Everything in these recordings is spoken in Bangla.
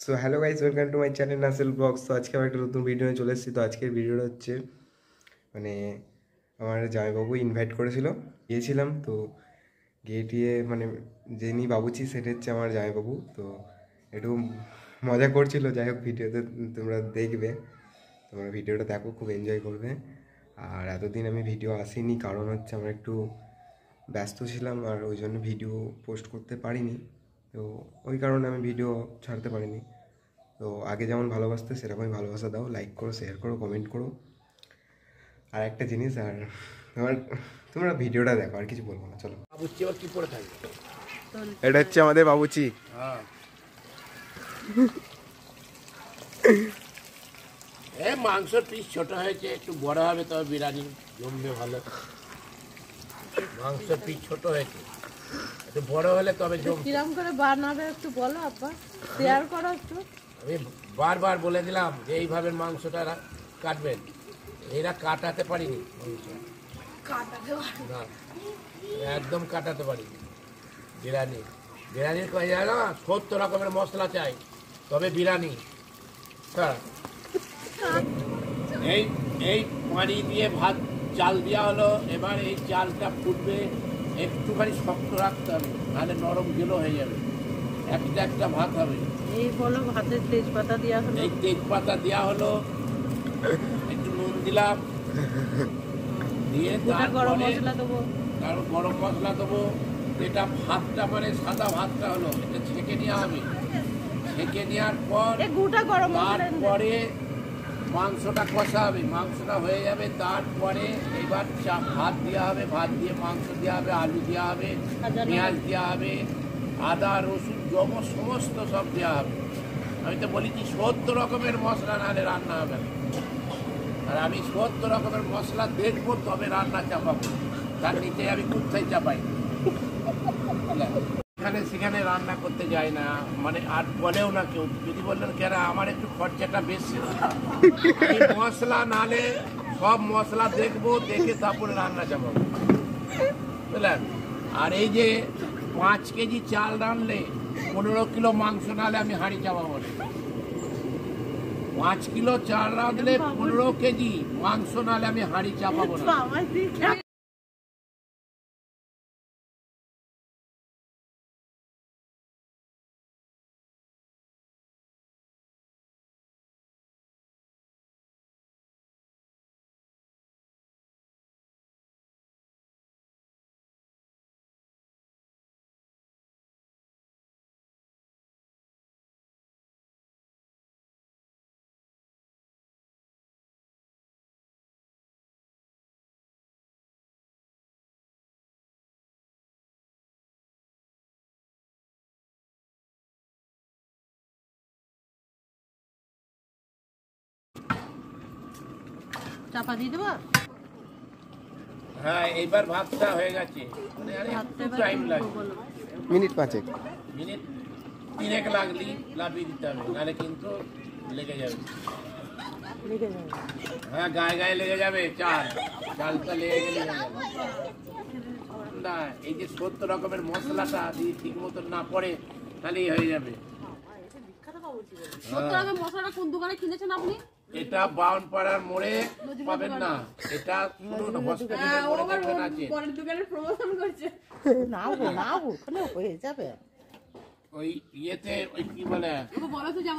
So hello guys, welcome to my channel Nasel vlogs. তো আজকে আমার একটা নতুন ভিডিও নিয়ে চলে এসেছি। তো আজকের ভিডিওটা হচ্ছে মানে আমার জামাইবাবু ইনভাইট করেছিল, গিয়েছিলাম। তো গিয়ে মানে যিনি বাবুচি সেটা হচ্ছে আমার জামাইবাবু। তো একটু মজা করছিল। যাই হোক, ভিডিওতে তোমরা দেখবে, তোমরা ভিডিওটা দেখো, খুব এনজয় করবে। আর এতদিন আমি ভিডিও আসিনি, কারণ হচ্ছে আমার একটু ব্যস্ত ছিলাম আর ওই জন্য ভিডিও পোস্ট করতে পারিনি। তো ওই কারণে আমি ভিডিও ছাড়তে পারিনি। তো আগে যেমন ভালোবাসতে সেরকমই ভালোবাসা দাও, লাইক করো, শেয়ার করো, কমেন্ট করো। আর একটা জিনিস, আর তোমরা ভিডিওটা দেখো, আর কিছু বলবো না, চলো। বাবুচি আবার কি পরে থাকবে? এটা হচ্ছে আমাদের বাবুচি। হ্যাঁ, মাংসের পিস ছোট হয়েছে, একটু বড় হবে তবে বিরিয়ানি জমবে ভালো। মাংসের পিস ছোট হয়েছে, একটু বড় হলে তবে জমবে। কিরম করে বানাবে একটু বলো আব্বা, শেয়ার করো একটু। আমি বারবার বলে দিলাম যে এইভাবে মাংসটা কাটবেন, এরা কাটাতে পারিনি মাংস, না একদম কাটাতে পারিনি। বিরিয়ানির কয়ে যায় না 70 রকমের মশলা চাই তবে বিরিয়ানি। হ্যাঁ, এই এই পানি দিয়ে ভাত চাল দেওয়া হলো। এবার এই চালটা ফুটবে, একটুখানি শক্ত রাখতে হবে, নাহলে নরম গেলো হয়ে যাবে। একটা একটা ভাত হবে। এই বলো ভাতের তেজপাতা দেওয়া হলো, এই তেজপাতা দেওয়া হলো, একটু নুন দিলাম, দিয়ে গরম মশলা দেবো, তারপর গরম মশলা দেবো। এটা ভাতটা মানে সাদা ভাতটা হলো, এটা ছেঁকে নেওয়া হবে। ছেঁকে নেওয়ার পর তারপরে মাংসটা কষা হবে, মাংসটা হয়ে যাবে। তারপরে এবার ভাত দেওয়া হবে, ভাত দিয়ে মাংস দেওয়া হবে, আলু দেওয়া হবে, পেঁয়াজ দেওয়া হবে, আদা রসুন সমস্ত সব দেওয়া হবে। আমি তো বলেছি 70 রকমের মশলা নাহলে রান্না হবে না। আর আমি 70 রকমের মশলা দেখবো তবে রান্না চাপাবো, তার নিচে আমি কোথায় চাপাই। এখানে সেখানে রান্না করতে যাই না, মানে আর বলেও না কেউ। যদি বললেন কেন আমার একটু খরচাটা বেশি, এই মশলা নালে সব মশলা দেখবো, দেখে তারপরে রান্না চাপাবো, বুঝলেন। আর এই যে 5 কেজি চাল রানলে 15 কিলো মাংস নালে আমি হাঁড়ি চাপাবো না। 5 কিলো চাল রাঁধলে 15 কেজি মাংস নালে আমি হাঁড়ি চাপাবো না। চাপা দিয়ে দেবো। হ্যাঁ, এইবার ভাতটা হয়ে গেছে, মানে আর একটু টাইম লাগে, মিনিট 5 মিনিট 3 লাগলি লাফিয়ে দিতে হবে, নাহলে কিন্তু লেগে যাবে। হ্যাঁ, গায়ে গায়ে লেগে যাবে, চালটা লেগে গেলে না। এই যে 70 রকমের মশলাটা যদি ঠিক মতো না পড়ে তাহলেই হয়ে যাবে। মশলাটা কোন দোকানে কিনেছেন আপনি? এটা বাউনপাড়ার মোড়ে পাবেন না, এটা হসপিটালের মোড়ে দেখবেন আছে। পরের দোকানে প্রমোশন করছে। না ওখানে হয়ে যাবে। ওই ইয়েতে ওই কি বলে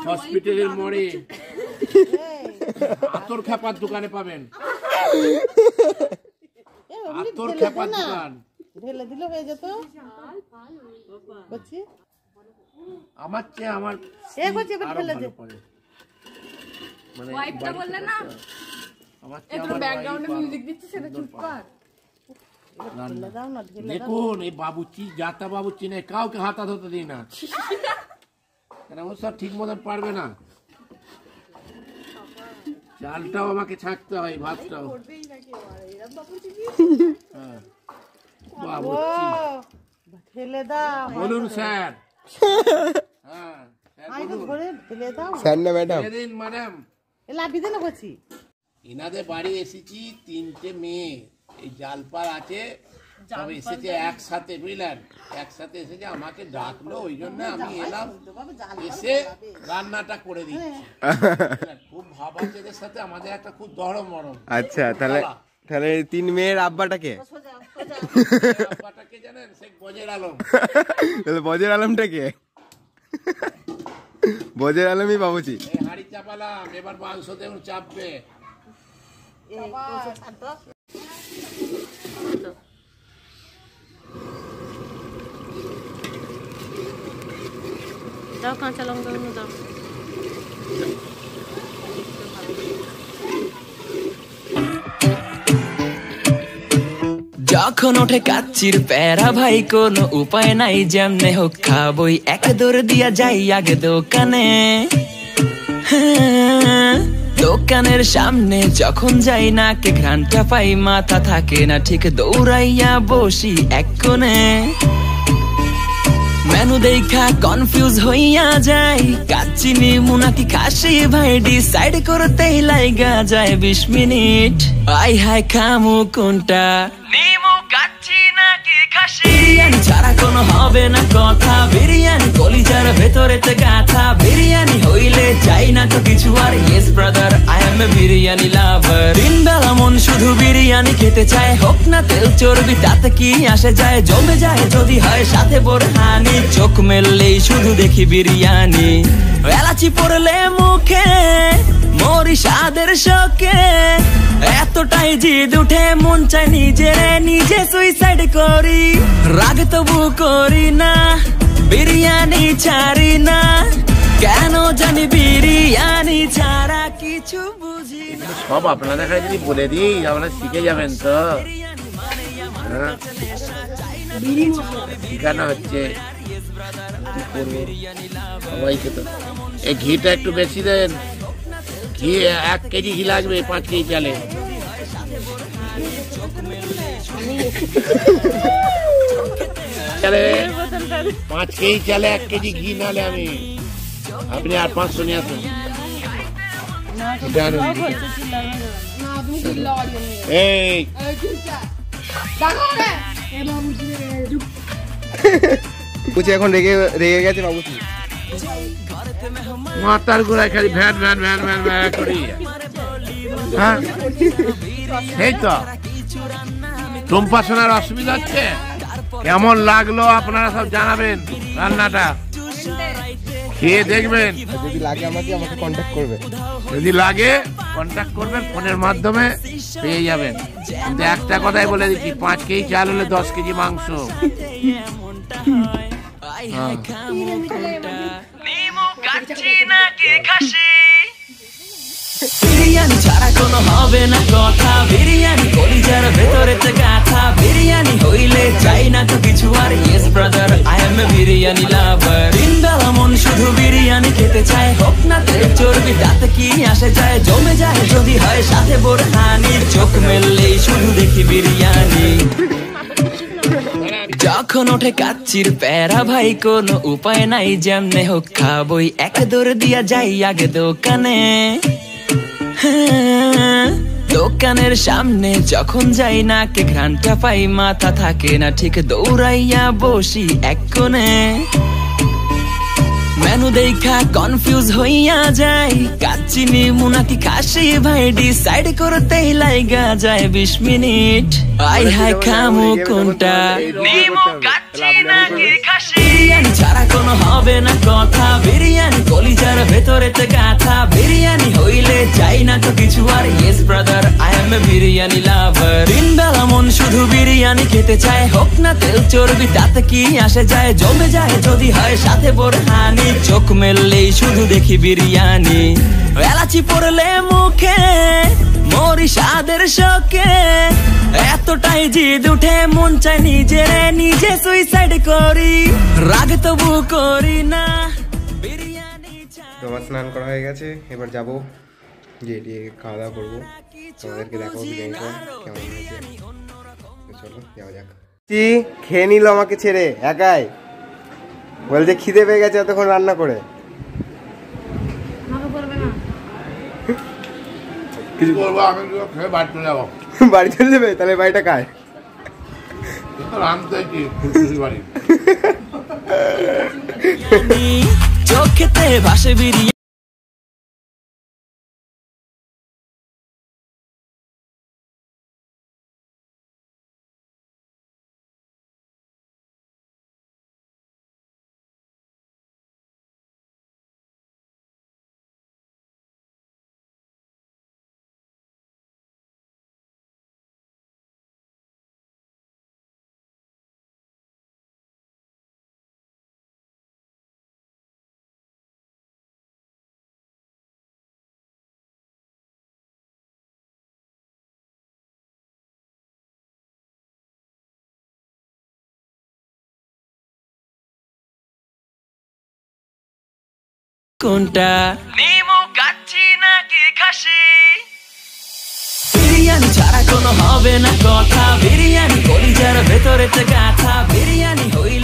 হসপিটালের মোড়ে আতর খেপার দোকানে পাবেন, আতর খেপার দোকান। ঢেলে দিলে হয়ে যেত। আমার চেয়ে আমার আরো ভালো করে, মানে ওয়াইফটা বললে না আমার চেয়ে আমার ব্যাকগ্রাউন্ডে মিউজিক দিচ্ছে, সেটা চুপ কর। দেখুন, এই বাবুচি জাতা বাবুচি নেই, কাউকে হাতা ধরতে দিই না, কেন ও সব ঠিক মতন পারবে না। চালটাও আমাকে ছাড়তে হয়, ভাতটাও। হ্যাঁ, বাবুচি বলুন স্যার। হ্যাঁ স্যার না ম্যাডাম, ম্যাডাম। এনাদের বাড়ি এসেছি 3টে মেয়ে, এই জালপাড় আছে সব এসেছে একসাথে, বুঝলেন, একসাথে এসেছে, আমাকে ডাকলো, ওই জন্য আমি এলাম, এসে রান্নাটা করে দিচ্ছি। খুব ভাব আছে এদের সাথে, আমাদের একটা খুব দরম মরম। আচ্ছা, তাহলে তাহলে 3 মেয়ের আব্বাটাকে আব্বাটাকে জানেন, শেখ বজের আলম। তাহলে বজের আলমটা কে? বজের আলমই বাবুজি। এই হাড়ি চাপালাম, এবার মাংস দেখুন চাপবে। দাও কাঁচা লঙ্কা দাও। যখন ওঠে কাচ্চির প্যারা ভাই কোনো উপায় নাই, যেমনে হোক খাবই, এক দৌড় দিয়া যাই আগে দোকানে। দোকানের সামনে যখন যাই নাকে ঘ্রাণটা পাই, মাথা থাকে না ঠিক, দৌড়াইয়া বসি এক কোণে। মেনু দেখা কনফিউজ হইয়া যাই, কাচ্চি নিমু নাকি খাসি ভাই ডিসাইড করতেই লাইগা যায় 20 মিনিট। আই হাই খামু কোনটা, নিমু কাচ্চি নাকি খাসি? বিরিয়ানি ছাড়া কোনো হবে না কথা, বিরিয়ানি কলিজার ভেতরেতে গাথা, বিরিয়ানি হইলে চাই না তো কিছু আর। Yes brother, I M A biryani লাভার। দিন বেলা মন শুধু বিরিয়ানি খেতে চায়, হোক না তেল চর্বি তাতে কি আসে যায়, জমে যায় যদি হয় সাথে বোরহানি। চোখ মেললেই শুধু দেখি বিরিয়ানি, এলাচি পড়লে মুখে মরি স্বাদের শোকে। এতটাই জিদ উঠে মন চায় নিজে সুইসাইড করি, রাগ তবু করি না, বিরিয়ানি ছাড়ি না। কেন জানি বিরিয়ানি ছাড়া কিছু বুঝি না। সব আপনাদের কাছে যদি বলে দিই আপনারা শিখে যাবেন তো। ঠিকানা হচ্ছে সবাইকে তো এই ঘিটা একটু বেশি দেন, ঘি 1 কেজি ঘি লাগবে 5 কেজি চালে। চালে 5 কেজি চালে 1 কেজি ঘি নালে আমি, আপনি আর 500 নিয়ে আসুন। এই বুঝি এখন রেগে গেছে বাবুজি। মাথার গোড়ায় খালি van van van van van করি। হ্যাঁ এই তো টম্পা শোনার অসুবিধা হচ্ছে। কেমন লাগলো আপনারা সব জানাবেন, রান্নাটা খেয়ে দেখবেন। যদি লাগে আমাকে কন্ট্যাক্ট করবেন, যদি লাগে কন্ট্যাক্ট করবেন, ফোনের মাধ্যমে পেয়ে যাবেন। কিন্তু একটা কথাই বলে দিচ্ছি, 5 কেজি চাল হলে 10 কেজি মাংস। বিরিয়ানি ছাড়া কোনো হবে না কথা, বিরিয়ানি কলিজার ভেতরেতে গাথা, বিরিয়ানি হইলে চাই না তো কিছু আর। Yes brother, I M A biryani লাভার। দিন বেলা মন শুধু বিরিয়ানি খেতে চায়, হোক না তেল চর্বি তাতে কি আসে যায়, জমে যায় যদি হয় সাথে বোরহানি। চোখ মেললেই শুধু দেখি বিরিয়ানি। যখন ওঠে কাচ্চির প্যারা ভাই কোনো উপায় নাই, যেমনে হোক খাবই, এক দৌড় দিয়া যাই আগে দোকানে। দোকানের সামনে যখন যাই নাকে ঘ্রাণটা পাই, মাথা থাকে না ঠিক, দৌড়াইয়া বসি এক কোণে। মেনু দেখা কনফিউজ হইয়া যাই, কাচ্চি নিমু নাকি খাসি ভাই ডিসাইড করতেই লাইগা যায় 20 মিনিট। আই হাই খামু কোনটা, নিমু কাচ্চি নাকি খাসি? বিরিয়ানি ছাড়া কোনো হবে না কথা, বিরিয়ানি কলিজার ভেতরেতে গাথা, বিরিয়ানি হইলে চাই না তো কিছু আর। Yes brother, I M A biryani লাভার। দিন বেলা মন শুধু বিরিয়ানি খেতে চায়, হোক না তেল চর্বি তাতে কি আসে যায়, জমে যায় যদি হয় সাথে বোরহানি। চোখ মেললেই শুধু দেখি বিরিয়ানি, এলাচি পড়লে মুখে মরি স্বাদের শোকে। এতটাই জিদ উঠে মন চায় নিজে সুইসাইড করি, রাগ তবু করি না, বিরিয়ানি ছাড়া। তোমার স্নান করা হয়ে গেছে, এবার যাবো গিয়ে দিয়ে খাওয়া দাওয়া করবো, তোমাদেরকে দেখাবো বিরিয়ানিটা কেমন হয়েছে। চলো যাওয়া যাক। কি খেয়ে নিল আমাকে ছেড়ে একাই, বলছে খিদে পেয়ে গেছে এতক্ষণ রান্না করে। কিছু করবো, আমি খেয়ে বাড়ি চলে যাবো। বাড়ি চলে যাবে? তাহলে বাড়িটা কার? রামতে কি ফুলসুরি বাড়ি চোখেতে ভাসে বিরিয়ানি কোনটা নিমু কাচ্চি নাকি খাসি বিরিয়ানি ছাড়া কোনো হবে না কথা বিরিয়ানি কলিজার ভেতরেতে গাথা বিরিয়ানি হই